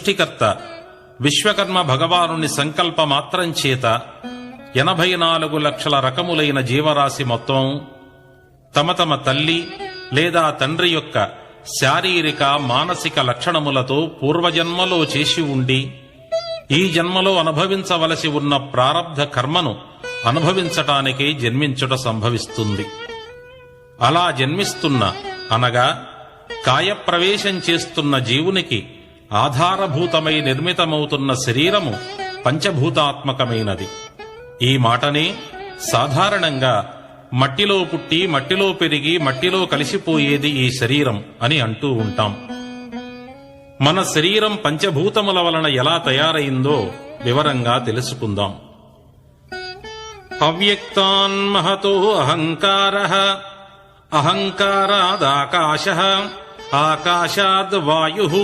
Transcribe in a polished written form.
సృష్టికర్త విశ్వకర్మ భగవానుని సంకల్ప మాత్రం చేత 84 లక్షల రకములైన జీవరాశి మొత్తం తమ తమ తల్లి లేదా తండ్రి యొక్క శారీరక మానసిక లక్షణములతో పూర్వజన్మలో చేసి ఉండి ఈ జన్మలో అనుభవించవలసి ఉన్న ప్రారబ్ధ కర్మను అనుభవించటానికే జన్మించుట సంభవిస్తుంది. అలా జన్మిస్తున్న అనగా కాయప్రవేశం చేస్తున్న జీవునికి ఆధారభూతమై నిర్మితమవుతున్న శరీరము పంచభూతాత్మకమైనది. ఈ మాటనే సాధారణంగా మట్టిలో పుట్టి మట్టిలో పెరిగి మట్టిలో కలిసిపోయేది ఈ శరీరం అని అంటూ ఉంటాం. మన శరీరం పంచభూతముల వలన ఎలా తయారైందో వివరంగా తెలుసుకుందాం. అవ్యక్తాన్మహతో అహంకారః, అహంకారాదాకాశః, ఆకాశాద్ వాయుః,